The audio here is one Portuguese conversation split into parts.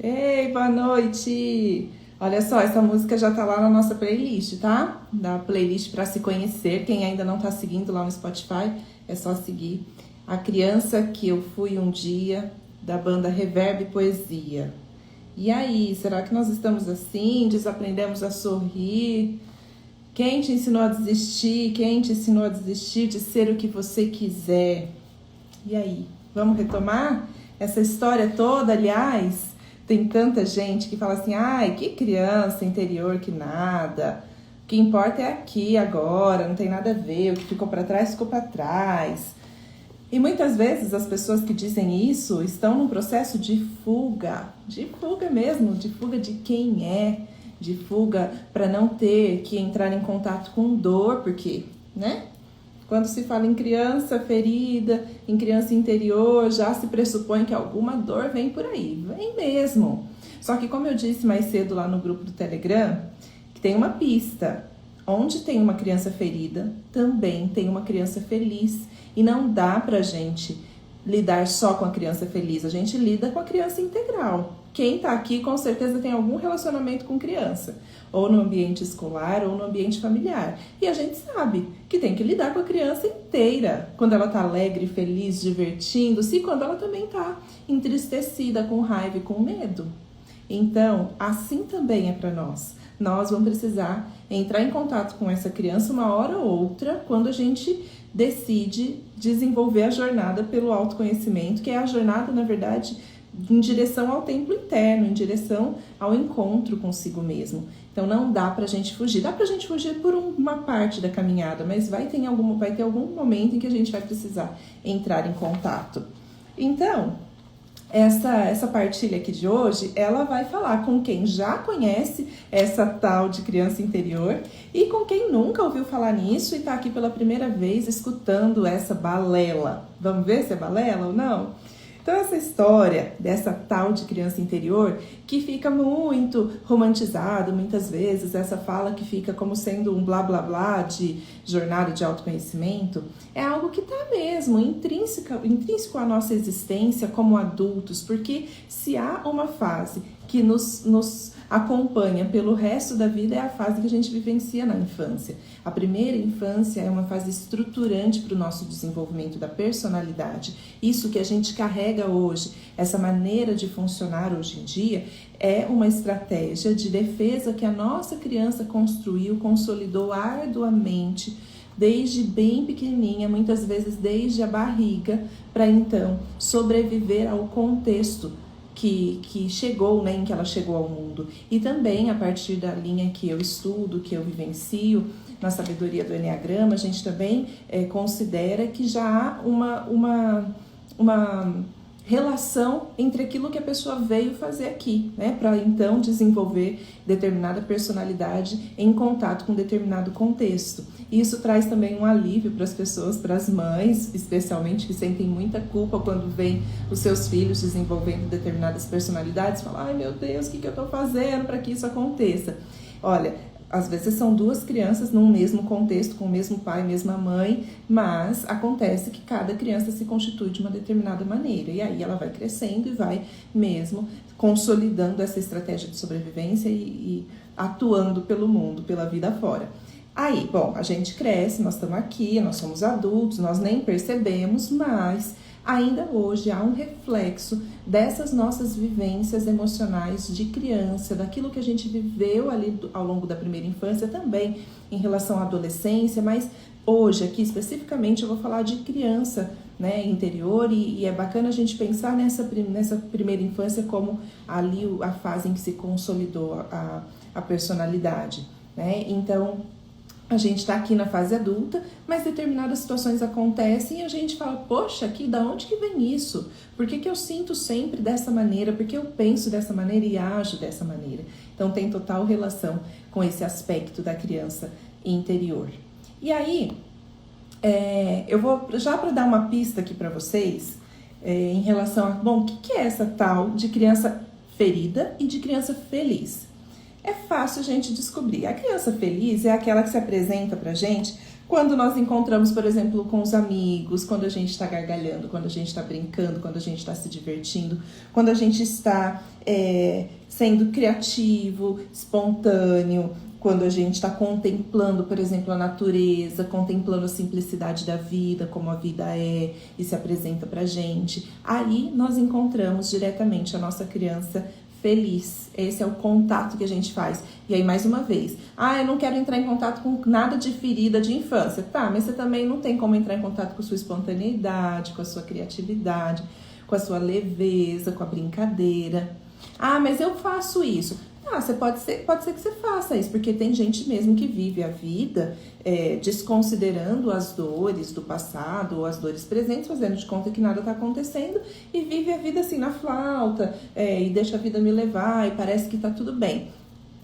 Ei, boa noite! Olha só, essa música já tá lá na nossa playlist, tá? Da playlist para se conhecer. Quem ainda não tá seguindo lá no Spotify, é só seguir. A Criança que Eu Fui Um Dia, da banda Reverb Poesia. E aí, será que nós estamos assim? Desaprendemos a sorrir? Quem te ensinou a desistir? Quem te ensinou a desistir de ser o que você quiser? E aí, vamos retomar essa história toda? Aliás, tem tanta gente que fala assim, ai, que criança interior, que nada. O que importa é aqui, agora, não tem nada a ver. O que ficou para trás, ficou para trás. E muitas vezes as pessoas que dizem isso estão num processo de fuga mesmo, de fuga de quem é, de fuga para não ter que entrar em contato com dor, porque, né? Quando se fala em criança ferida, em criança interior, já se pressupõe que alguma dor vem por aí. Vem mesmo. Só que como eu disse mais cedo lá no grupo do Telegram, que tem uma pista. Onde tem uma criança ferida, também tem uma criança feliz. E não dá pra gente lidar só com a criança feliz. A gente lida com a criança integral. Quem tá aqui com certeza tem algum relacionamento com criança, ou no ambiente escolar, ou no ambiente familiar. E a gente sabe que tem que lidar com a criança inteira, quando ela tá alegre, feliz, divertindo-se, e quando ela também tá entristecida, com raiva e com medo. Então, assim também é para nós. Nós vamos precisar entrar em contato com essa criança uma hora ou outra, quando a gente decide desenvolver a jornada pelo autoconhecimento, que é a jornada, na verdade, em direção ao templo interno, em direção ao encontro consigo mesmo. Então não dá pra gente fugir. Dá pra gente fugir por uma parte da caminhada, mas vai ter algum momento em que a gente vai precisar entrar em contato. Então, essa partilha aqui de hoje, ela vai falar com quem já conhece essa tal de criança interior e com quem nunca ouviu falar nisso e tá aqui pela primeira vez escutando essa balela. Vamos ver se é balela ou não? Então essa história dessa tal de criança interior, que fica muito romantizado muitas vezes, essa fala que fica como sendo um blá blá blá de jornada de autoconhecimento, é algo que está mesmo intrínseco à nossa existência como adultos, porque se há uma fase que nos acompanha pelo resto da vida, é a fase que a gente vivencia na infância. A primeira infância é uma fase estruturante para o nosso desenvolvimento da personalidade. Isso que a gente carrega hoje, essa maneira de funcionar hoje em dia, é uma estratégia de defesa que a nossa criança construiu, consolidou arduamente, desde bem pequenininha, muitas vezes desde a barriga, para então sobreviver ao contexto que chegou, né, em que ela chegou ao mundo. E também a partir da linha que eu estudo, que eu vivencio, na sabedoria do Enneagrama, a gente também considera que já há uma relação entre aquilo que a pessoa veio fazer aqui, né, para então desenvolver determinada personalidade em contato com determinado contexto. E isso traz também um alívio para as pessoas, para as mães, especialmente, que sentem muita culpa quando veem os seus filhos desenvolvendo determinadas personalidades, falam, ai meu Deus, o que eu estou fazendo para que isso aconteça? Olha, às vezes são duas crianças num mesmo contexto, com o mesmo pai, mesma mãe, mas acontece que cada criança se constitui de uma determinada maneira. E aí ela vai crescendo e vai mesmo consolidando essa estratégia de sobrevivência e atuando pelo mundo, pela vida fora. Aí, bom, a gente cresce, nós estamos aqui, nós somos adultos, nós nem percebemos, mas ainda hoje há um reflexo dessas nossas vivências emocionais de criança, daquilo que a gente viveu ali ao longo da primeira infância, também em relação à adolescência, mas hoje aqui especificamente eu vou falar de criança, né, interior, e é bacana a gente pensar nessa primeira infância como ali a fase em que se consolidou a personalidade, né? Então a gente está aqui na fase adulta, mas determinadas situações acontecem e a gente fala, poxa, aqui, da onde que vem isso? Por que eu sinto sempre dessa maneira? Por que eu penso dessa maneira e ajo dessa maneira? Então tem total relação com esse aspecto da criança interior. E aí, eu vou, já para dar uma pista aqui para vocês, em relação a, bom, o que é essa tal de criança ferida e de criança feliz? É fácil a gente descobrir. A criança feliz é aquela que se apresenta pra gente Quando nós encontramos, por exemplo, com os amigos, quando a gente está gargalhando, quando a gente está brincando, quando a gente está se divertindo, quando a gente está sendo criativo, espontâneo, quando a gente está contemplando, por exemplo, a natureza, contemplando a simplicidade da vida, como a vida é e se apresenta pra gente, aí nós encontramos diretamente a nossa criança feliz. Esse é o contato que a gente faz. E aí, mais uma vez, eu não quero entrar em contato com nada de ferida de infância. Tá, mas você também não tem como entrar em contato com a sua espontaneidade, com a sua criatividade, com a sua leveza, com a brincadeira. Mas eu faço isso. Você pode ser que você faça isso, porque tem gente mesmo que vive a vida desconsiderando as dores do passado ou as dores presentes, fazendo de conta que nada está acontecendo e vive a vida assim na flauta e deixa a vida me levar e parece que está tudo bem.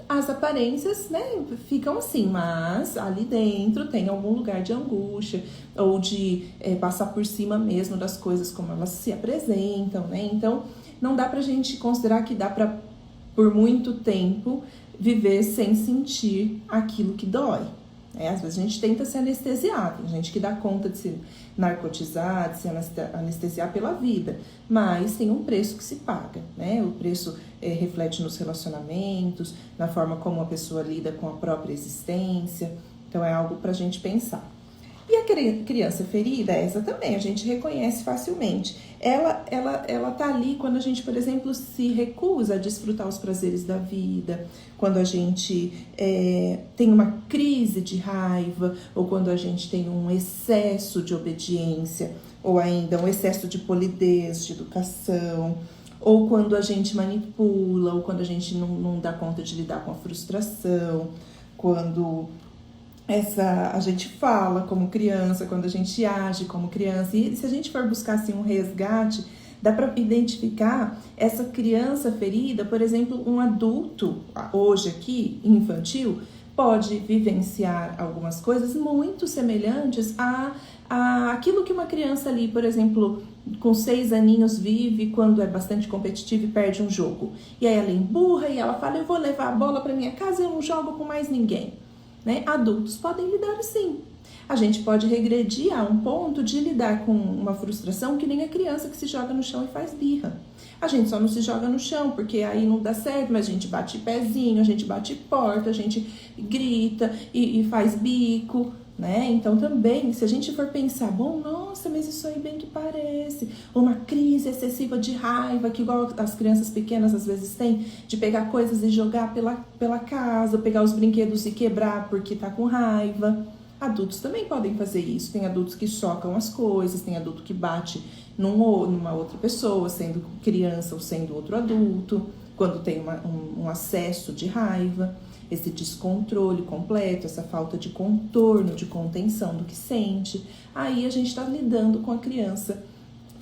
As aparências, né, ficam assim, mas ali dentro tem algum lugar de angústia ou de passar por cima mesmo das coisas como elas se apresentam, né? Então, não dá pra gente considerar que dá pra, por muito tempo, viver sem sentir aquilo que dói. Às vezes a gente tenta se anestesiar, tem gente que dá conta de se narcotizar, de se anestesiar pela vida, mas tem um preço que se paga, né? O preço reflete nos relacionamentos, na forma como a pessoa lida com a própria existência, então é algo pra gente pensar. E a criança ferida, essa também, a gente reconhece facilmente. Ela tá ali quando a gente, por exemplo, se recusa a desfrutar os prazeres da vida, quando a gente tem uma crise de raiva, ou quando a gente tem um excesso de obediência, ou ainda um excesso de polidez, de educação, ou quando a gente manipula, ou quando a gente não dá conta de lidar com a frustração, quando a gente fala como criança, quando a gente age como criança. E se a gente for buscar assim, um resgate, dá para identificar essa criança ferida, por exemplo, um adulto, hoje aqui, infantil, pode vivenciar algumas coisas muito semelhantes a aquilo que uma criança ali, por exemplo, com 6 aninhos vive quando é bastante competitiva e perde um jogo. E aí ela emburra e ela fala, eu vou levar a bola para minha casa e eu não jogo com mais ninguém. Né? Adultos podem lidar assim. A gente pode regredir a um ponto de lidar com uma frustração que nem a criança que se joga no chão e faz birra. A gente só não se joga no chão porque aí não dá certo, mas a gente bate pezinho, a gente bate porta, a gente grita e faz bico, né? Então também, se a gente for pensar, nossa, mas isso aí bem que parece uma crise excessiva de raiva, que igual as crianças pequenas às vezes têm, de pegar coisas e jogar pela casa, pegar os brinquedos e quebrar porque tá com raiva. Adultos também podem fazer isso. Tem adultos que socam as coisas, tem adulto que bate numa outra pessoa, sendo criança ou sendo outro adulto, quando tem um acesso de raiva. Esse descontrole completo, essa falta de contorno, de contenção do que sente. Aí a gente está lidando com a criança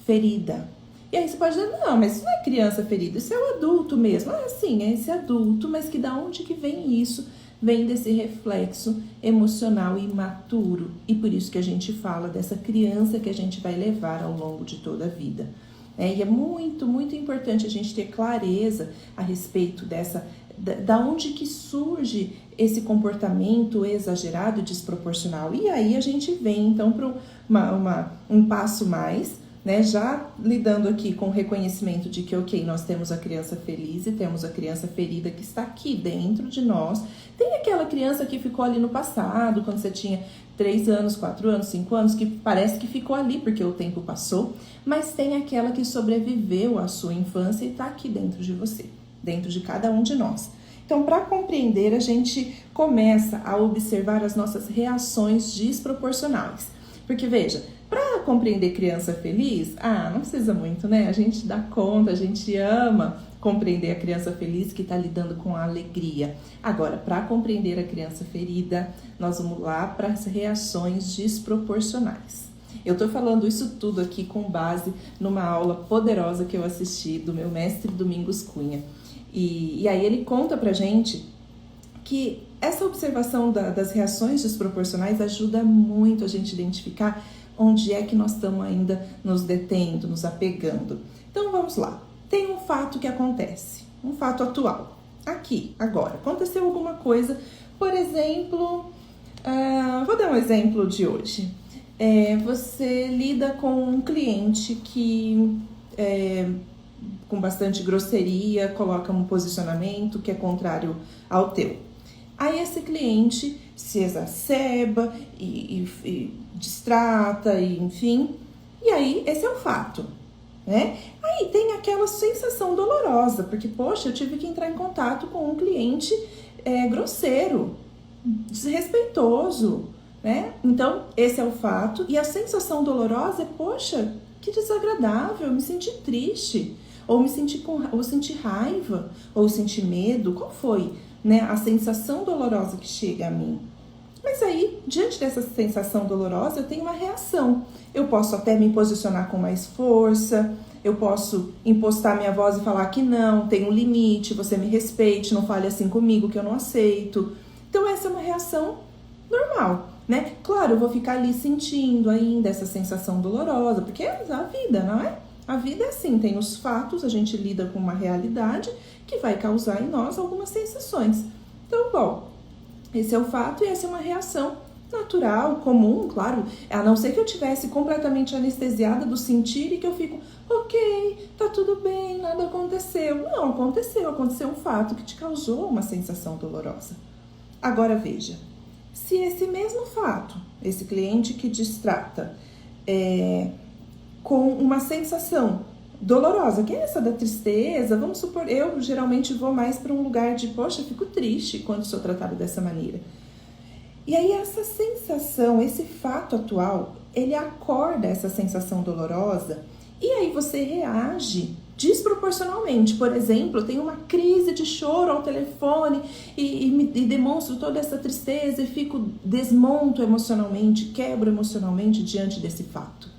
ferida. E aí você pode dizer, não, mas isso não é criança ferida, isso é o adulto mesmo. Sim, é esse adulto, mas que da onde que vem isso? Vem desse reflexo emocional imaturo. E por isso que a gente fala dessa criança que a gente vai levar ao longo de toda a vida. E é muito, muito importante a gente ter clareza a respeito da onde que surge esse comportamento exagerado e desproporcional. E aí a gente vem então para um passo mais, né, já lidando aqui com o reconhecimento de que, ok, nós temos a criança feliz e temos a criança ferida que está aqui dentro de nós. Tem aquela criança que ficou ali no passado, quando você tinha 3 anos, 4 anos, 5 anos, que parece que ficou ali porque o tempo passou, mas tem aquela que sobreviveu à sua infância e está aqui dentro de você, dentro de cada um de nós. Então, para compreender, a gente começa a observar as nossas reações desproporcionais. Porque, veja, para compreender criança feliz, não precisa muito, né? A gente dá conta, a gente ama compreender a criança feliz que está lidando com a alegria. Agora, para compreender a criança ferida, nós vamos lá para as reações desproporcionais. Eu estou falando isso tudo aqui com base numa aula poderosa que eu assisti do meu mestre Domingos Cunha. E aí ele conta pra gente que essa observação das reações desproporcionais ajuda muito a gente identificar onde é que nós estamos ainda nos detendo, nos apegando. Então vamos lá. Tem um fato que acontece, um fato atual. Aqui, agora, aconteceu alguma coisa, por exemplo, Vou dar um exemplo de hoje. Você lida com um cliente que, com bastante grosseria, coloca um posicionamento que é contrário ao teu. Aí esse cliente se exacerba e distrata, e enfim. E aí, esse é o fato, né? Aí tem aquela sensação dolorosa, porque, poxa, eu tive que entrar em contato com um cliente grosseiro, desrespeitoso, né? Então, esse é o fato. E a sensação dolorosa é, poxa, que desagradável, eu me senti triste, ou senti raiva, ou senti medo. Qual foi, né, a sensação dolorosa que chega a mim? Mas aí, diante dessa sensação dolorosa, eu tenho uma reação. Eu posso até me posicionar com mais força, eu posso impostar minha voz e falar que não, tem um limite, você me respeite, não fale assim comigo que eu não aceito. Então essa é uma reação normal, né? Claro, eu vou ficar ali sentindo ainda essa sensação dolorosa, porque é a vida, não é? A vida é assim, tem os fatos, a gente lida com uma realidade que vai causar em nós algumas sensações. Então, bom, esse é o fato e essa é uma reação natural, comum, claro, a não ser que eu tivesse completamente anestesiada do sentir e que eu fico, ok, tá tudo bem, nada aconteceu. Não, aconteceu um fato que te causou uma sensação dolorosa. Agora veja, se esse mesmo fato, esse cliente que distrata, com uma sensação dolorosa, que é essa da tristeza, vamos supor, eu geralmente vou mais para um lugar de, poxa, fico triste quando sou tratado dessa maneira. E aí essa sensação, esse fato atual, ele acorda essa sensação dolorosa e aí você reage desproporcionalmente. Por exemplo, eu tenho uma crise de choro ao telefone e demonstro toda essa tristeza e desmonto emocionalmente, quebro emocionalmente diante desse fato.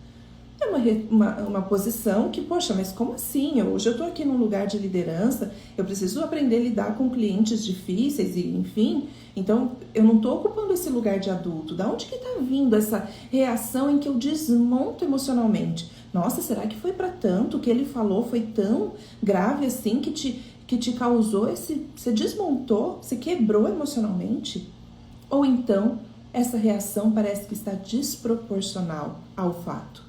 É uma posição que, poxa, mas como assim? Hoje eu estou aqui num lugar de liderança, eu preciso aprender a lidar com clientes difíceis e enfim, então eu não estou ocupando esse lugar de adulto. Da onde que está vindo essa reação em que eu desmonto emocionalmente? Nossa, será que foi para tanto? O que ele falou foi tão grave assim que te causou você desmontou, você quebrou emocionalmente? Ou então, essa reação parece que está desproporcional ao fato.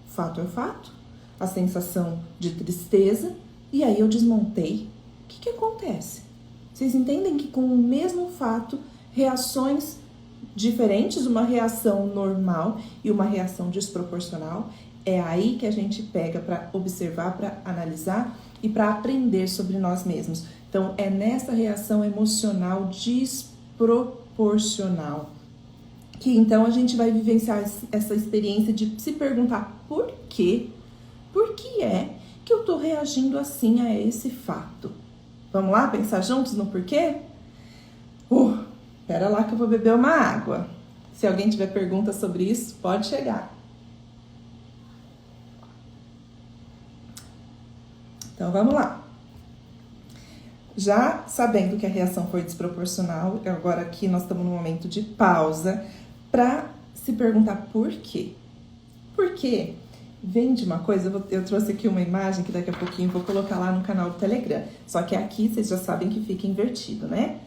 Fato é fato, a sensação de tristeza, e aí eu desmontei. O que acontece? Vocês entendem que com o mesmo fato, reações diferentes, uma reação normal e uma reação desproporcional, é aí que a gente pega para observar, para analisar e para aprender sobre nós mesmos. Então, é nessa reação emocional desproporcional que então a gente vai vivenciar essa experiência de se perguntar por quê? Por que é que eu tô reagindo assim a esse fato? Vamos lá pensar juntos no porquê? Pera lá que eu vou beber uma água. Se alguém tiver pergunta sobre isso, pode chegar. Então vamos lá. Já sabendo que a reação foi desproporcional, agora aqui nós estamos num momento de pausa para se perguntar por quê. Por quê? Vem de uma coisa, eu trouxe aqui uma imagem que daqui a pouquinho vou colocar lá no canal do Telegram. Só que aqui vocês já sabem que fica invertido, né?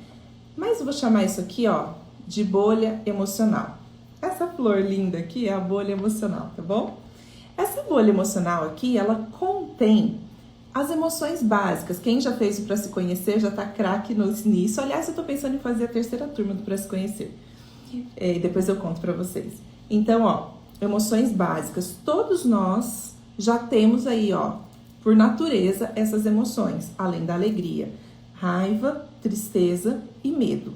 Mas eu vou chamar isso aqui, ó, de bolha emocional. Essa flor linda aqui é a bolha emocional, tá bom? Essa bolha emocional aqui, ela contém as emoções básicas. Quem já fez o Pra Se Conhecer já tá craque nisso. Aliás, eu tô pensando em fazer a terceira turma do Pra Se Conhecer. E depois eu conto pra vocês. Então, ó, emoções básicas. Todos nós já temos aí, ó, por natureza, essas emoções. Além da alegria, raiva, tristeza e medo.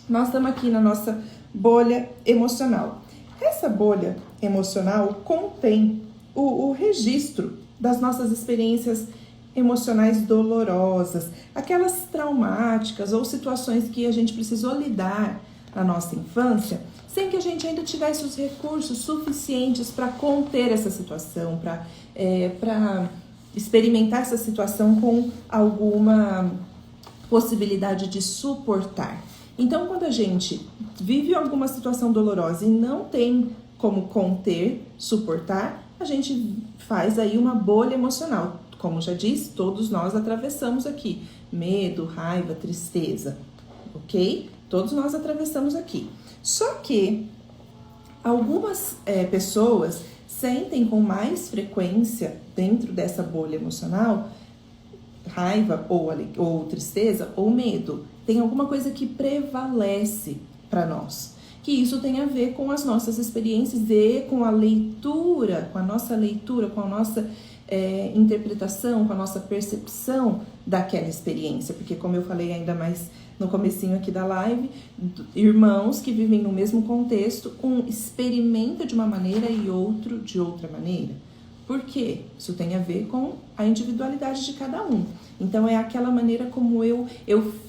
Nós estamos aqui na nossa bolha emocional. Essa bolha emocional contém o registro das nossas experiências emocionais dolorosas, aquelas traumáticas ou situações que a gente precisou lidar na nossa infância, sem que a gente ainda tivesse os recursos suficientes para conter essa situação, para experimentar essa situação com alguma possibilidade de suportar. Então, quando a gente vive alguma situação dolorosa e não tem como conter, suportar, a gente faz aí uma bolha emocional. Como já disse, todos nós atravessamos aqui medo, raiva, tristeza, ok? Todos nós atravessamos aqui. Só que algumas pessoas sentem com mais frequência dentro dessa bolha emocional raiva ou tristeza ou medo. Tem alguma coisa que prevalece para nós. Que isso tem a ver com as nossas experiências e com a leitura, com a nossa interpretação, com a nossa percepção daquela experiência. Porque como eu falei ainda mais no comecinho aqui da live, irmãos que vivem no mesmo contexto, um experimenta de uma maneira e outro de outra maneira. Por quê? Isso tem a ver com a individualidade de cada um. Então é aquela maneira como eu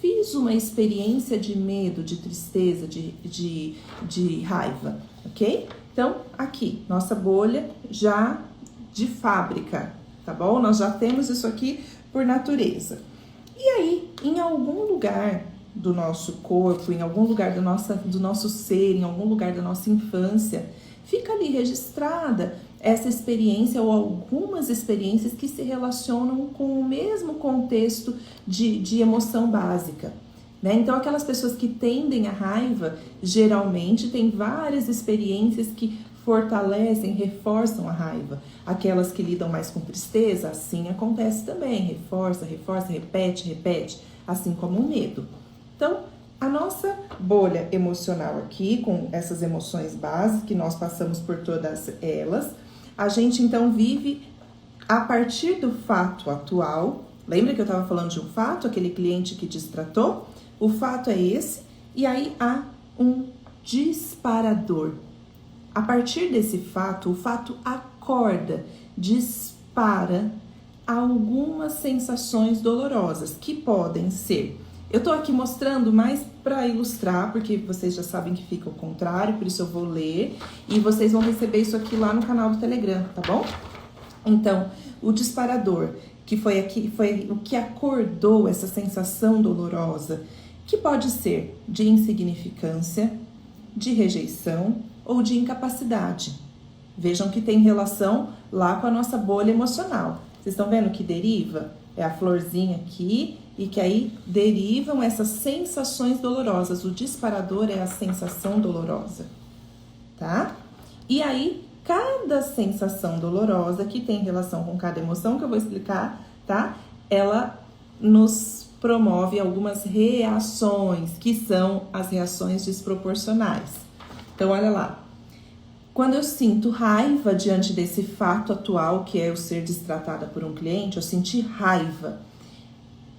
fiz uma experiência de medo, de tristeza, de raiva, ok? Então aqui, nossa bolha já de fábrica, tá bom? Nós já temos isso aqui por natureza. E aí, em algum lugar do nosso corpo, em algum lugar do nosso ser, em algum lugar da nossa infância, fica ali registrada essa experiência ou algumas experiências que se relacionam com o mesmo contexto de emoção básica, né? Então, aquelas pessoas que tendem à raiva, geralmente têm várias experiências que fortalecem, reforçam a raiva. Aquelas que lidam mais com tristeza, assim acontece também, reforça, repete, assim como o medo. Então, a nossa bolha emocional aqui, com essas emoções básicas, que nós passamos por todas elas, a gente então vive a partir do fato atual. Lembra que eu estava falando de um fato, aquele cliente que destratou? O fato é esse, e aí há um disparador. A partir desse fato, o fato acorda, dispara algumas sensações dolorosas, que podem ser... Eu tô aqui mostrando mais para ilustrar, porque vocês já sabem que fica o contrário, por isso eu vou ler. E vocês vão receber isso aqui lá no canal do Telegram, tá bom? Então, o disparador, que foi o que acordou essa sensação dolorosa, que pode ser de insignificância, de rejeição ou de incapacidade. Vejam que tem relação lá com a nossa bolha emocional. Vocês estão vendo que deriva? É a florzinha aqui... E que aí derivam essas sensações dolorosas. O disparador é a sensação dolorosa, tá? E aí, cada sensação dolorosa que tem relação com cada emoção, que eu vou explicar, tá? Ela nos promove algumas reações, que são as reações desproporcionais. Então, olha lá. Quando eu sinto raiva diante desse fato atual, que é eu ser destratada por um cliente, eu senti raiva.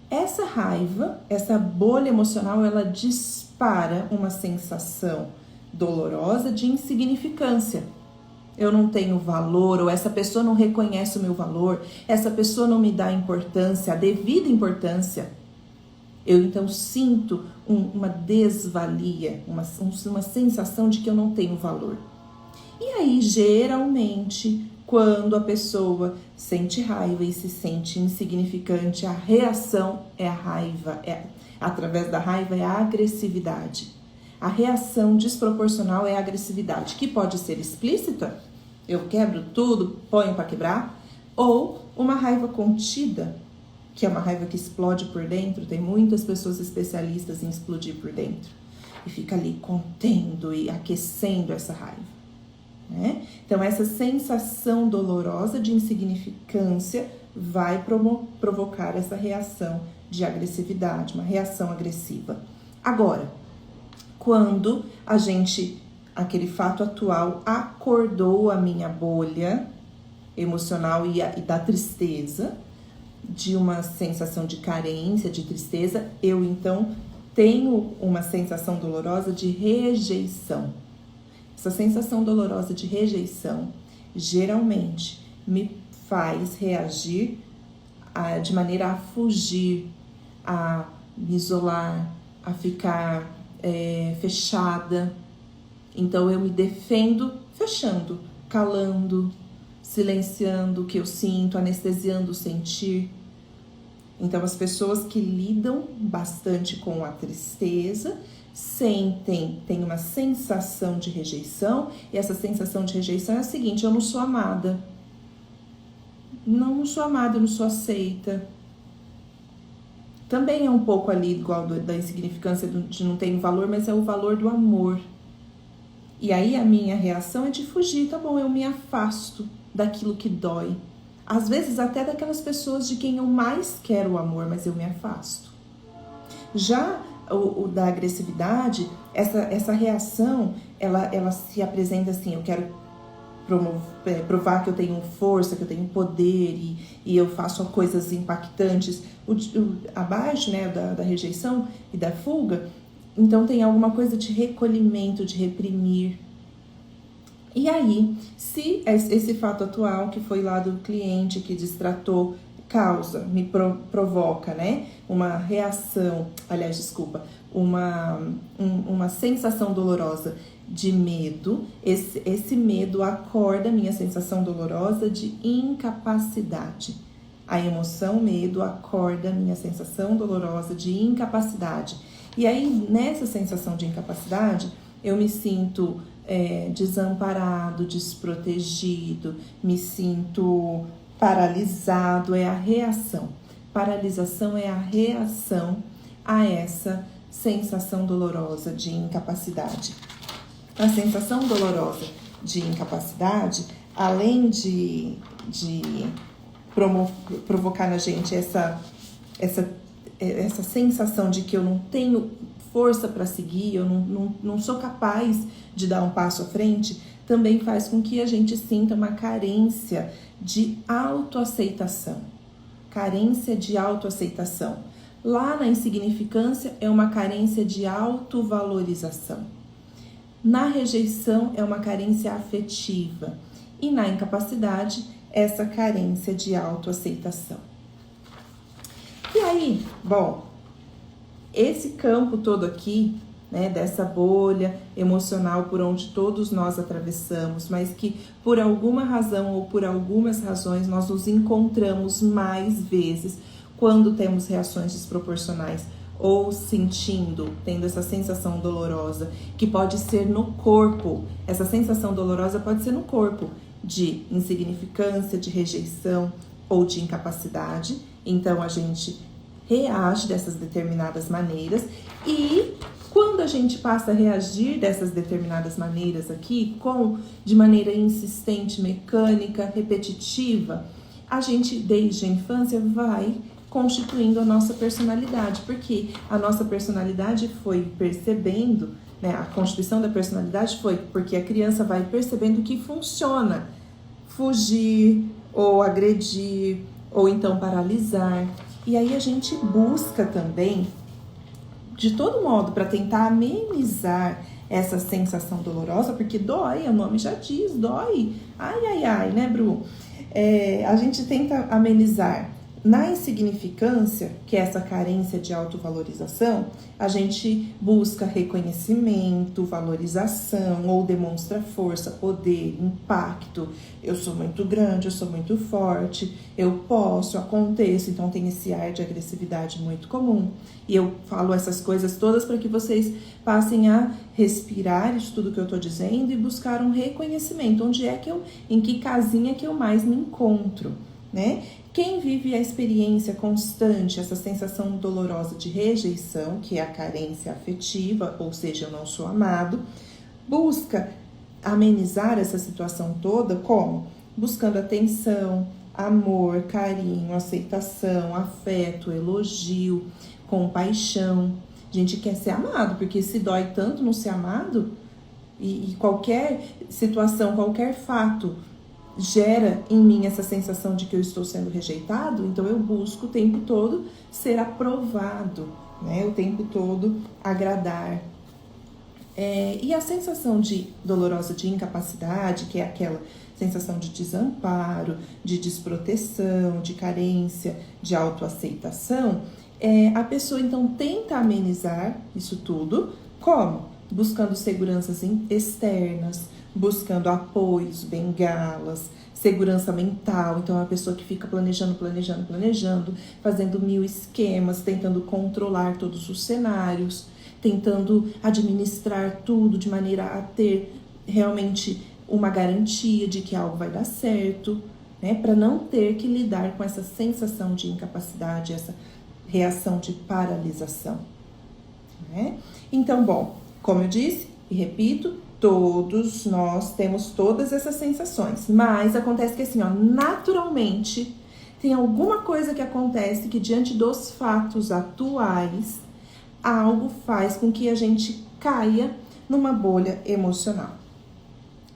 Essa raiva, essa bolha emocional, ela dispara uma sensação dolorosa de insignificância. Eu não tenho valor, ou essa pessoa não reconhece o meu valor, essa pessoa não me dá importância, a devida importância. Eu então sinto uma desvalia, uma sensação de que eu não tenho valor. E aí, geralmente, quando a pessoa sente raiva e se sente insignificante, a reação é a raiva, através da raiva é a agressividade. A reação desproporcional é a agressividade, que pode ser explícita, eu quebro tudo, ponho para quebrar, ou uma raiva contida, que é uma raiva que explode por dentro. Tem muitas pessoas especialistas em explodir por dentro, e fica ali contendo e aquecendo essa raiva. Né? Então, essa sensação dolorosa de insignificância vai provocar essa reação de agressividade, uma reação agressiva. Agora, quando aquele fato atual acordou a minha bolha emocional e da tristeza, de uma sensação de carência, de tristeza, eu então tenho uma sensação dolorosa de rejeição. Essa sensação dolorosa de rejeição geralmente me faz reagir de maneira a fugir, a me isolar, a ficar fechada. Então eu me defendo fechando, calando, silenciando o que eu sinto, anestesiando o sentir. Então as pessoas que lidam bastante com a tristeza têm uma sensação de rejeição, e essa sensação de rejeição é a seguinte: eu não sou amada. Não sou amada, eu não sou aceita. Também é um pouco ali igual da insignificância, de não ter valor, mas é o valor do amor. E aí a minha reação é de fugir, tá bom, eu me afasto daquilo que dói. Às vezes até daquelas pessoas de quem eu mais quero o amor, mas eu me afasto. Já o da agressividade, essa reação, ela se apresenta assim, eu quero provar que eu tenho força, que eu tenho poder e eu faço coisas impactantes. Abaixo, né, da rejeição e da fuga, então tem alguma coisa de recolhimento, de reprimir. E aí, se esse fato atual que foi lá do cliente que destratou me provoca, né, uma reação, aliás, desculpa, uma sensação dolorosa de medo, esse medo acorda a minha sensação dolorosa de incapacidade. A emoção medo acorda a minha sensação dolorosa de incapacidade. E aí, nessa sensação de incapacidade, eu me sinto desamparado, desprotegido, me sinto paralisado, é a reação. Paralisação é a reação a essa sensação dolorosa de incapacidade. A sensação dolorosa de incapacidade, além de provocar na gente essa sensação de que eu não tenho força para seguir, eu não sou capaz de dar um passo à frente, também faz com que a gente sinta uma carência de autoaceitação. Carência de autoaceitação. Lá na insignificância é uma carência de autovalorização. Na rejeição é uma carência afetiva. E na incapacidade, essa carência de autoaceitação. E aí, bom, esse campo todo aqui, né, dessa bolha emocional por onde todos nós atravessamos, mas que por alguma razão ou por algumas razões nós nos encontramos mais vezes quando temos reações desproporcionais ou tendo essa sensação dolorosa, que pode ser no corpo. Essa sensação dolorosa pode ser no corpo, de insignificância, de rejeição ou de incapacidade. Então a gente reage dessas determinadas maneiras e quando a gente passa a reagir dessas determinadas maneiras aqui, de maneira insistente, mecânica, repetitiva, a gente desde a infância vai constituindo a nossa personalidade, porque a nossa personalidade foi percebendo, né, a constituição da personalidade foi porque a criança vai percebendo que funciona fugir ou agredir ou então paralisar. E aí a gente busca também, de todo modo, para tentar amenizar essa sensação dolorosa, porque dói, o nome já diz, dói. Ai, ai, ai, né, Bru? A gente tenta amenizar. Na insignificância, que é essa carência de autovalorização, a gente busca reconhecimento, valorização, ou demonstra força, poder, impacto. Eu sou muito grande, eu sou muito forte, eu posso, aconteço. Então tem esse ar de agressividade muito comum. E eu falo essas coisas todas para que vocês passem a respirar isso tudo que eu tô dizendo e buscar um reconhecimento. Em que casinha que eu mais me encontro, né? Quem vive a experiência constante, essa sensação dolorosa de rejeição, que é a carência afetiva, ou seja, eu não sou amado, busca amenizar essa situação toda como? Buscando atenção, amor, carinho, aceitação, afeto, elogio, compaixão. A gente quer ser amado, porque se dói tanto não ser amado, e qualquer situação, qualquer fato gera em mim essa sensação de que eu estou sendo rejeitado, então eu busco o tempo todo ser aprovado, né? O tempo todo agradar. E a sensação dolorosa de incapacidade, que é aquela sensação de desamparo, de desproteção, de carência, de autoaceitação, a pessoa então tenta amenizar isso tudo, como? Buscando seguranças externas, buscando apoios, bengalas, segurança mental. Então é uma pessoa que fica planejando, fazendo 1000 esquemas, tentando controlar todos os cenários, tentando administrar tudo de maneira a ter realmente uma garantia de que algo vai dar certo, né? Para não ter que lidar com essa sensação de incapacidade, essa reação de paralisação, né? Então, bom, como eu disse e repito, Todos nós temos todas essas sensações, mas acontece que assim, ó, naturalmente tem alguma coisa que acontece que diante dos fatos atuais, algo faz com que a gente caia numa bolha emocional.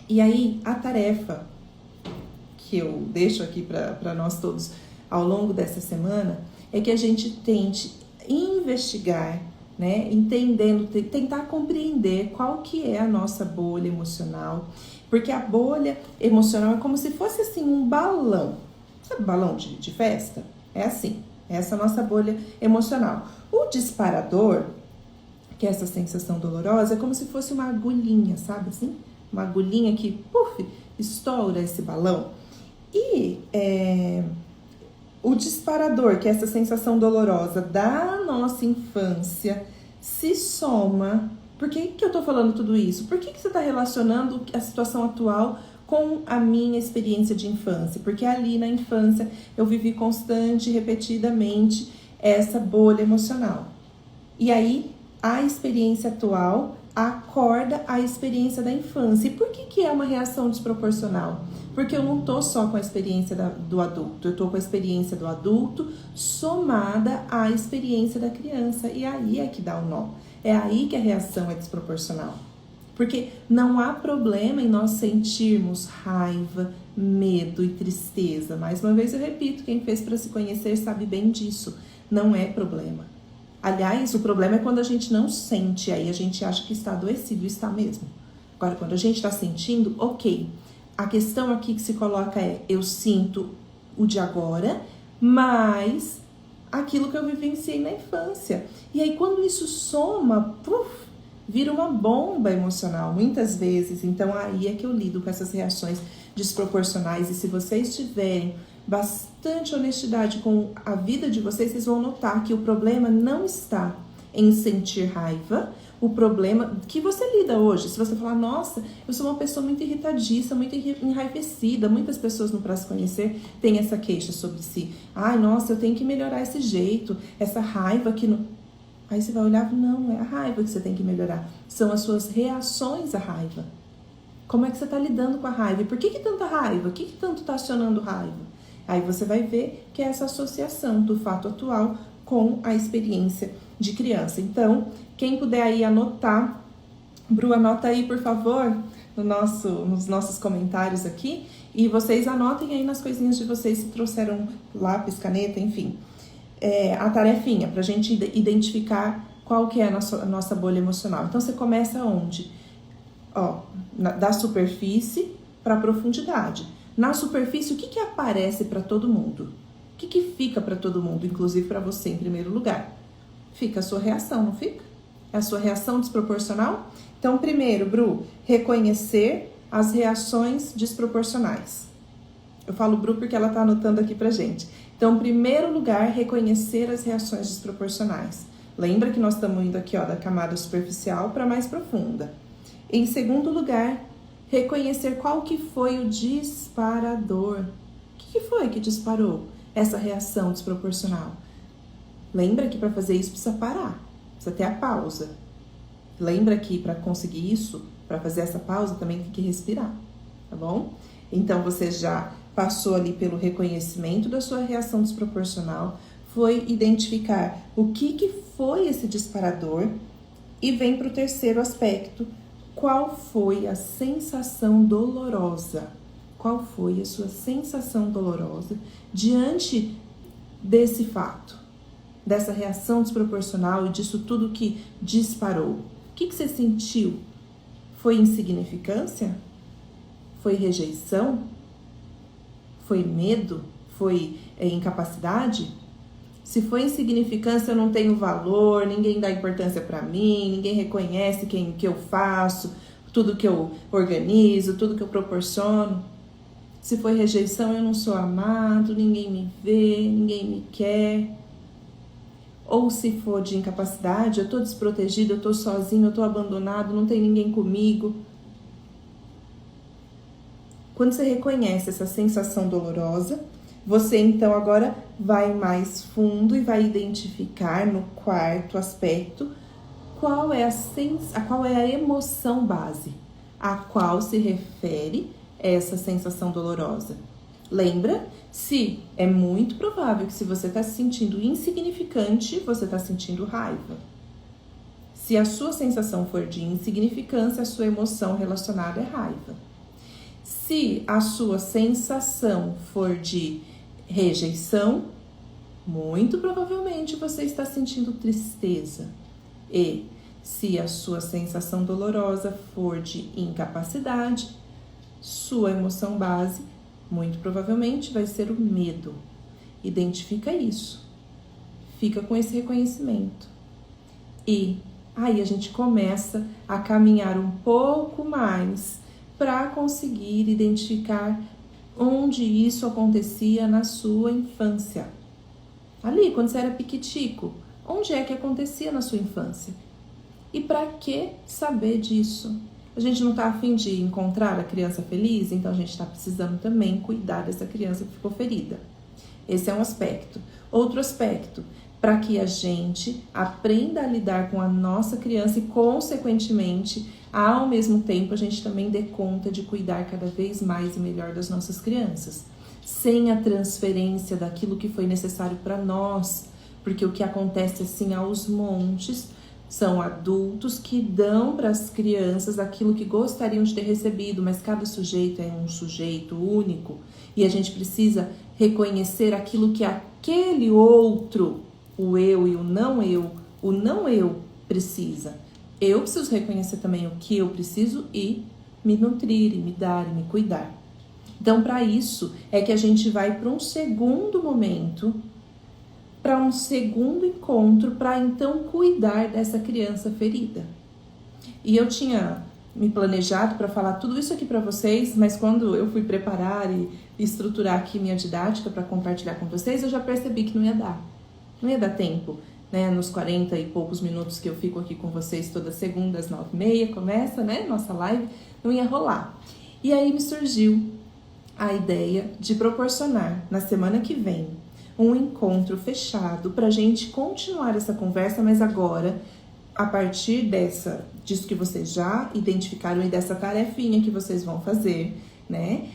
E aí, a tarefa que eu deixo aqui para nós todos ao longo dessa semana é que a gente tente investigar, né, entendendo, tentar compreender qual que é a nossa bolha emocional, porque a bolha emocional é como se fosse assim um balão, sabe balão de festa? É assim, essa é a nossa bolha emocional. O disparador, que é essa sensação dolorosa, é como se fosse uma agulhinha, sabe assim? Uma agulhinha que, puf, estoura esse balão. E o disparador, que é essa sensação dolorosa da nossa infância, se soma. Por que eu tô falando tudo isso? Por que você tá relacionando a situação atual com a minha experiência de infância? Porque ali na infância eu vivi constante, repetidamente, essa bolha emocional. E aí, a experiência atual acorda a experiência da infância. E por que é uma reação desproporcional? Porque eu não tô só com a experiência do adulto, eu tô com a experiência do adulto somada à experiência da criança. E aí é que dá o nó. É aí que a reação é desproporcional. Porque não há problema em nós sentirmos raiva, medo e tristeza. Mais uma vez eu repito, quem fez para se conhecer sabe bem disso. Não é problema. Aliás, o problema é quando a gente não sente, aí a gente acha que está adoecido, e está mesmo. Agora, quando a gente está sentindo, ok. A questão aqui que se coloca é, eu sinto o de agora, mas aquilo que eu vivenciei na infância. E aí, quando isso soma, vira uma bomba emocional, muitas vezes. Então, aí é que eu lido com essas reações desproporcionais. E se vocês tiverem bastante honestidade com a vida de vocês, vocês vão notar que o problema não está em sentir raiva, o problema que você lida hoje. Se você falar, nossa, eu sou uma pessoa muito irritadiça, muito enraivecida, muitas pessoas no Pra Se Conhecer têm essa queixa sobre si. Ai, nossa, eu tenho que melhorar esse jeito, essa raiva que não... Aí você vai olhar, não é a raiva que você tem que melhorar, são as suas reações à raiva. Como é que você está lidando com a raiva? E por que tanta raiva? O que tanto está acionando raiva? Aí você vai ver que é essa associação do fato atual com a experiência de criança. Então, quem puder aí anotar, Bru, anota aí, por favor, nos nossos comentários aqui. E vocês anotem aí nas coisinhas de vocês, se trouxeram lápis, caneta, enfim. A tarefinha, pra gente identificar qual que é a nossa bolha emocional. Então, você começa onde? Ó, da superfície para a profundidade. Na superfície, o que aparece para todo mundo? O que fica para todo mundo, inclusive para você em primeiro lugar? Fica a sua reação, não fica? É a sua reação desproporcional? Então, primeiro, Bru, reconhecer as reações desproporcionais. Eu falo Bru porque ela tá anotando aqui pra gente. Então, em primeiro lugar, reconhecer as reações desproporcionais. Lembra que nós estamos indo aqui, ó, da camada superficial para mais profunda. Em segundo lugar, reconhecer qual que foi o disparador. O que foi que disparou essa reação desproporcional? Lembra que para fazer isso precisa parar, precisa ter a pausa. Lembra que para conseguir isso, para fazer essa pausa, também tem que respirar, tá bom? Então você já passou ali pelo reconhecimento da sua reação desproporcional, foi identificar o que foi esse disparador e vem para o terceiro aspecto. Qual foi a sensação dolorosa? Qual foi a sua sensação dolorosa diante desse fato, dessa reação desproporcional e disso tudo que disparou? O que você sentiu? Foi insignificância? Foi rejeição? Foi medo? Foi incapacidade? Se foi insignificância, eu não tenho valor, ninguém dá importância para mim, ninguém reconhece que eu faço, tudo que eu organizo, tudo que eu proporciono. Se foi rejeição, eu não sou amado, ninguém me vê, ninguém me quer. Ou se for de incapacidade, eu tô desprotegido, eu tô sozinho, eu tô abandonado, não tem ninguém comigo. Quando você reconhece essa sensação dolorosa, você então agora vai mais fundo e vai identificar no quarto aspecto qual é a emoção base. a qual se refere essa sensação dolorosa. Lembra? Se é muito provável que se você está se sentindo insignificante, você está sentindo raiva. Se a sua sensação for de insignificância, a sua emoção relacionada é raiva. Se a sua sensação for de rejeição, muito provavelmente você está sentindo tristeza. E se a sua sensação dolorosa for de incapacidade, sua emoção base muito provavelmente vai ser o medo. Identifica isso. Fica com esse reconhecimento. E aí a gente começa a caminhar um pouco mais para conseguir identificar onde isso acontecia na sua infância. Ali, quando você era piquitico, onde é que acontecia na sua infância? E para que saber disso? A gente não está a fim de encontrar a criança feliz, então a gente está precisando também cuidar dessa criança que ficou ferida. Esse é um aspecto. Outro aspecto, para que a gente aprenda a lidar com a nossa criança e, consequentemente, ao mesmo tempo, a gente também dê conta de cuidar cada vez mais e melhor das nossas crianças. Sem a transferência daquilo que foi necessário para nós, porque o que acontece assim aos montes são adultos que dão para as crianças aquilo que gostariam de ter recebido, mas cada sujeito é um sujeito único e a gente precisa reconhecer aquilo que aquele outro, o eu e o não eu precisa. Eu preciso reconhecer também o que eu preciso e me nutrir, e me dar, e me cuidar. Então, para isso é que a gente vai para um segundo momento, para um segundo encontro, para então cuidar dessa criança ferida. E eu tinha me planejado para falar tudo isso aqui para vocês, mas quando eu fui preparar e estruturar aqui minha didática para compartilhar com vocês, eu já percebi que não ia dar. Não ia dar tempo, né? Nos 40 e poucos minutos que eu fico aqui com vocês toda segunda às 9h30, começa, né? Nossa live, não ia rolar. E aí me surgiu a ideia de proporcionar na semana que vem um encontro fechado para a gente continuar essa conversa, mas agora, a partir disso que vocês já identificaram e dessa tarefinha que vocês vão fazer, né?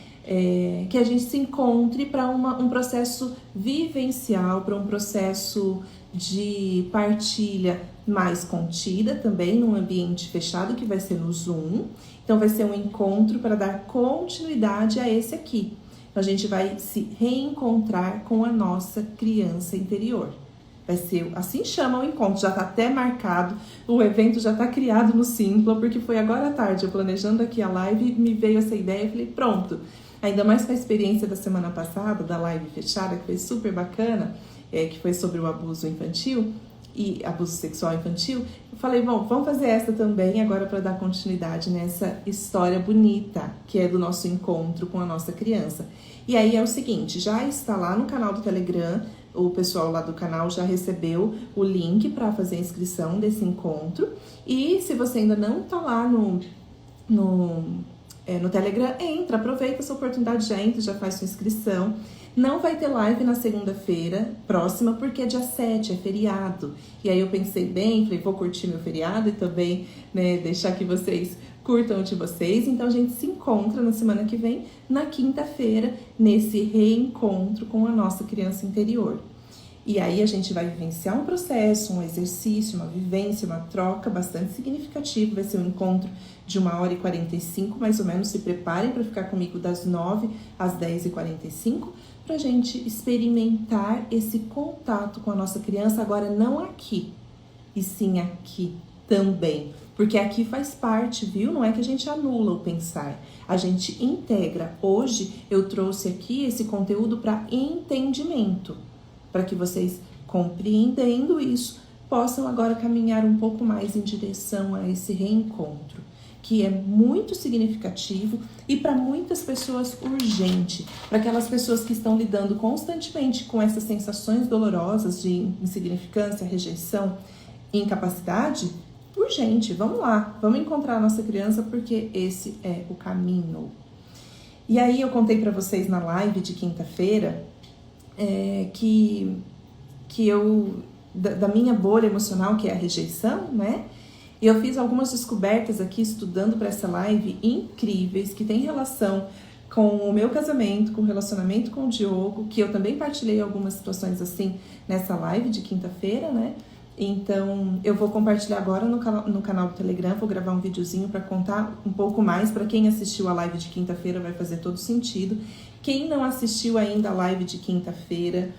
Que a gente se encontre para um processo vivencial, para um processo de partilha mais contida também, num ambiente fechado que vai ser no Zoom. Então vai ser um encontro para dar continuidade a esse aqui. A gente vai se reencontrar com a nossa criança interior. Vai ser, assim chama o encontro, já está até marcado, o evento já está criado no Simpla, porque foi agora à tarde, eu planejando aqui a live, me veio essa ideia e falei, pronto. Ainda mais com a experiência da semana passada, da live fechada, que foi super bacana, que foi sobre o abuso infantil, e abuso sexual infantil, eu falei, bom, vamos fazer essa também agora para dar continuidade nessa história bonita que é do nosso encontro com a nossa criança. E aí é o seguinte, já está lá no canal do Telegram, o pessoal lá do canal já recebeu o link para fazer a inscrição desse encontro. E se você ainda não está lá no Telegram, entra, aproveita essa oportunidade, já entra, já faz sua inscrição. Não vai ter live na segunda-feira próxima, porque é dia 7, é feriado. E aí eu pensei bem, falei, vou curtir meu feriado e também, né, deixar que vocês curtam o de vocês. Então a gente se encontra na semana que vem, na quinta-feira, nesse reencontro com a nossa criança interior. E aí a gente vai vivenciar um processo, um exercício, uma vivência, uma troca bastante significativa. Vai ser um encontro de 1h45, mais ou menos. Se preparem para ficar comigo das 9 às 10h45, para a gente experimentar esse contato com a nossa criança, agora não aqui, e sim aqui também. Porque aqui faz parte, viu? Não é que a gente anula o pensar, a gente integra. Hoje eu trouxe aqui esse conteúdo para entendimento, para que vocês, compreendendo isso, possam agora caminhar um pouco mais em direção a esse reencontro, que é muito significativo e para muitas pessoas urgente, para aquelas pessoas que estão lidando constantemente com essas sensações dolorosas de insignificância, rejeição, incapacidade, urgente, vamos lá, vamos encontrar a nossa criança porque esse é o caminho. E aí eu contei para vocês na live de quinta-feira que eu, da minha bolha emocional, que é a rejeição, né? E eu fiz algumas descobertas aqui estudando para essa live incríveis, que tem relação com o meu casamento, com o relacionamento com o Diogo, que eu também partilhei algumas situações assim nessa live de quinta-feira, né? Então, eu vou compartilhar agora no canal do Telegram, vou gravar um videozinho para contar um pouco mais. Para quem assistiu a live de quinta-feira vai fazer todo sentido. Quem não assistiu ainda a live de quinta-feira,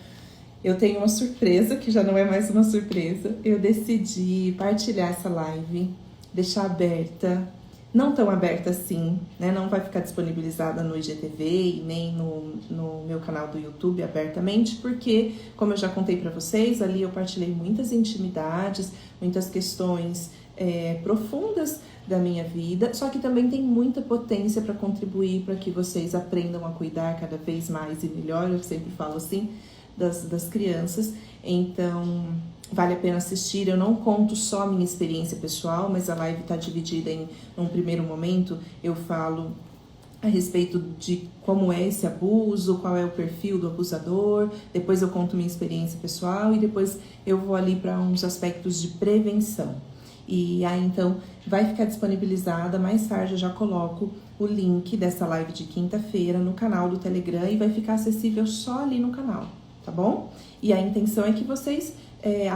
eu tenho uma surpresa, que já não é mais uma surpresa. Eu decidi partilhar essa live, deixar aberta, não tão aberta assim, né? Não vai ficar disponibilizada no IGTV e nem no meu canal do YouTube abertamente, porque, como eu já contei pra vocês, ali eu partilhei muitas intimidades, muitas questões profundas da minha vida, só que também tem muita potência para contribuir para que vocês aprendam a cuidar cada vez mais e melhor, eu sempre falo assim, das crianças. Então, vale a pena assistir. Eu não conto só a minha experiência pessoal, mas a live está dividida em um primeiro momento, eu falo a respeito de como é esse abuso, qual é o perfil do abusador, depois eu conto minha experiência pessoal e depois eu vou ali para uns aspectos de prevenção. E aí, então, vai ficar disponibilizada, mais tarde eu já coloco o link dessa live de quinta-feira no canal do Telegram e vai ficar acessível só ali no canal, tá bom? E a intenção é que vocês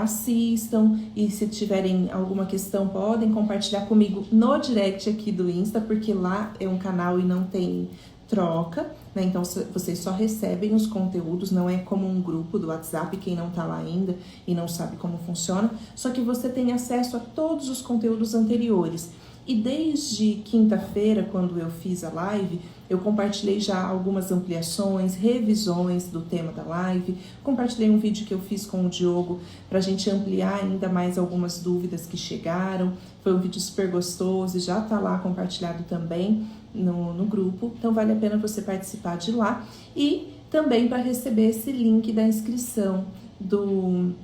assistam e se tiverem alguma questão podem compartilhar comigo no direct aqui do Insta, porque lá é um canal e não tem troca, né? Então vocês só recebem os conteúdos, não é como um grupo do WhatsApp, quem não tá lá ainda e não sabe como funciona, só que você tem acesso a todos os conteúdos anteriores. E desde quinta-feira, quando eu fiz a live, eu compartilhei já algumas ampliações, revisões do tema da live, compartilhei um vídeo que eu fiz com o Diogo para a gente ampliar ainda mais algumas dúvidas que chegaram. Foi um vídeo super gostoso e já tá lá compartilhado também no grupo, então vale a pena você participar de lá e também para receber esse link da inscrição do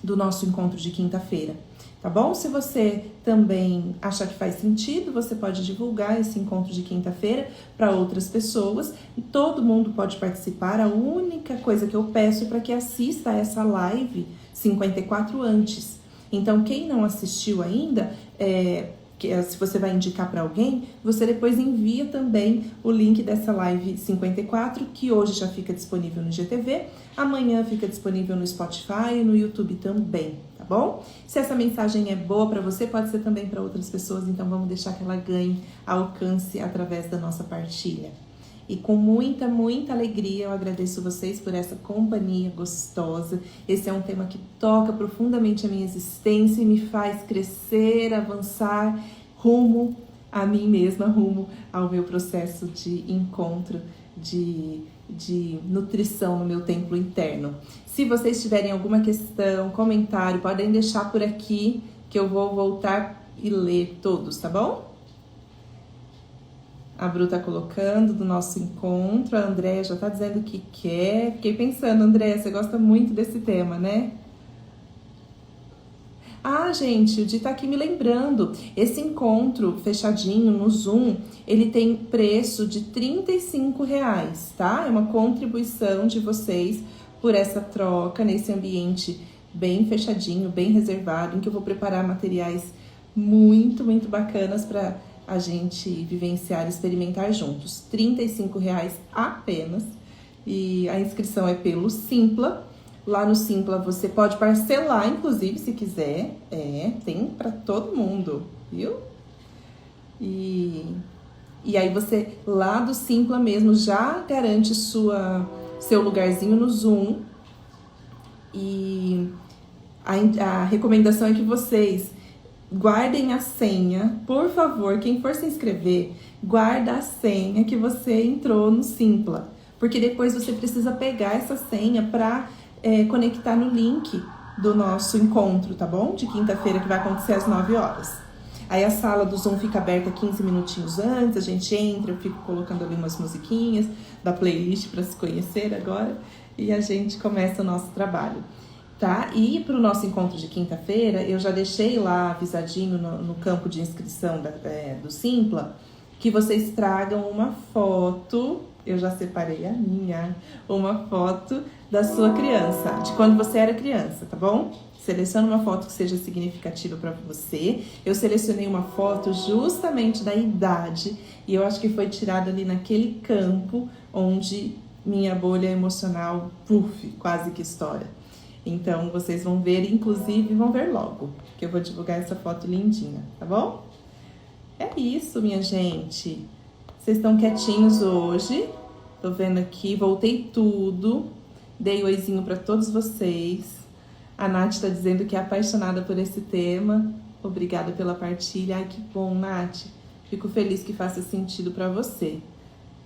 nosso encontro de quinta-feira. Tá bom? Se você também achar que faz sentido, você pode divulgar esse encontro de quinta-feira para outras pessoas. Todo mundo pode participar. A única coisa que eu peço é para que assista a essa live 54 antes. Então, quem não assistiu ainda, se você vai indicar para alguém, você depois envia também o link dessa live 54, que hoje já fica disponível no IGTV, amanhã fica disponível no Spotify e no YouTube também, tá bom? Se essa mensagem é boa para você, pode ser também para outras pessoas, então vamos deixar que ela ganhe alcance através da nossa partilha. E com muita, muita alegria eu agradeço vocês por essa companhia gostosa. Esse é um tema que toca profundamente a minha existência e me faz crescer, avançar rumo a mim mesma, rumo ao meu processo de encontro, de nutrição no meu templo interno. Se vocês tiverem alguma questão, comentário, podem deixar por aqui que eu vou voltar e ler todos, tá bom? A Bru tá colocando do nosso encontro, a Andréia já tá dizendo que quer. Fiquei pensando, Andréia, você gosta muito desse tema, né? Ah, gente, o Di tá aqui me lembrando. Esse encontro fechadinho no Zoom, ele tem preço de R$35, tá? É uma contribuição de vocês por essa troca nesse ambiente bem fechadinho, bem reservado, em que eu vou preparar materiais muito, muito bacanas para a gente vivenciar e experimentar juntos. R$35 apenas. E a inscrição é pelo Simpla. Lá no Simpla você pode parcelar, inclusive, se quiser. Tem para todo mundo, viu? E aí você, lá do Simpla mesmo, já garante seu lugarzinho no Zoom. E a recomendação é que vocês guardem a senha, por favor, quem for se inscrever, guarda a senha que você entrou no Simpla, porque depois você precisa pegar essa senha para conectar no link do nosso encontro, tá bom? De quinta-feira, que vai acontecer às 9 horas. Aí a sala do Zoom fica aberta 15 minutinhos antes, a gente entra, eu fico colocando ali umas musiquinhas da playlist para se conhecer agora, e a gente começa o nosso trabalho. Tá? E para o nosso encontro de quinta-feira, eu já deixei lá avisadinho no campo de inscrição do Simpla, que vocês tragam uma foto, eu já separei uma foto da sua criança, de quando você era criança, tá bom? Seleciona uma foto que seja significativa para você. Eu selecionei uma foto justamente da idade e eu acho que foi tirada ali naquele campo onde minha bolha emocional, quase que estoura. Então, vocês vão ver, inclusive, vão ver logo, que eu vou divulgar essa foto lindinha, tá bom? É isso, minha gente. Vocês estão quietinhos hoje. Tô vendo aqui, voltei tudo. Dei oizinho para todos vocês. A Nath tá dizendo que é apaixonada por esse tema. Obrigada pela partilha. Ai, que bom, Nath. Fico feliz que faça sentido para você.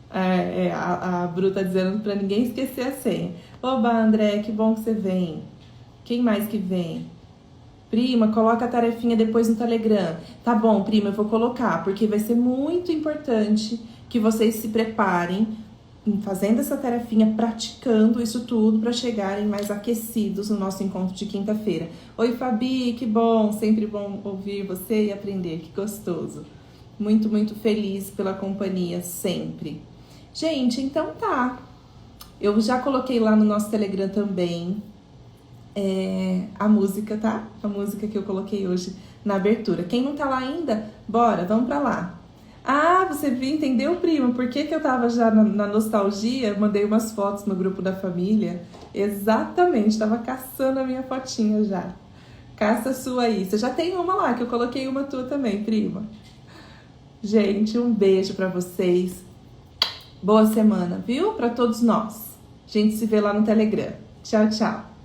A Bru tá dizendo pra ninguém esquecer a senha. Oba, André, que bom que você vem. Quem mais que vem? Prima, coloca a tarefinha depois no Telegram. Tá bom, prima, eu vou colocar, porque vai ser muito importante que vocês se preparem fazendo essa tarefinha, praticando isso tudo para chegarem mais aquecidos no nosso encontro de quinta-feira. Oi, Fabi, que bom, sempre bom ouvir você e aprender, que gostoso. Muito, muito feliz pela companhia, sempre. Gente, então tá. Eu já coloquei lá no nosso Telegram também a música, tá? A música que eu coloquei hoje na abertura. Quem não tá lá ainda, bora, vamos pra lá. Ah, você viu, entendeu, prima? Por que eu tava já na nostalgia? Mandei umas fotos no grupo da família. Exatamente, tava caçando a minha fotinha já. Caça a sua aí. Você já tem uma lá, que eu coloquei uma tua também, prima. Gente, um beijo pra vocês. Boa semana, viu? Pra todos nós. A gente se vê lá no Telegram. Tchau, tchau.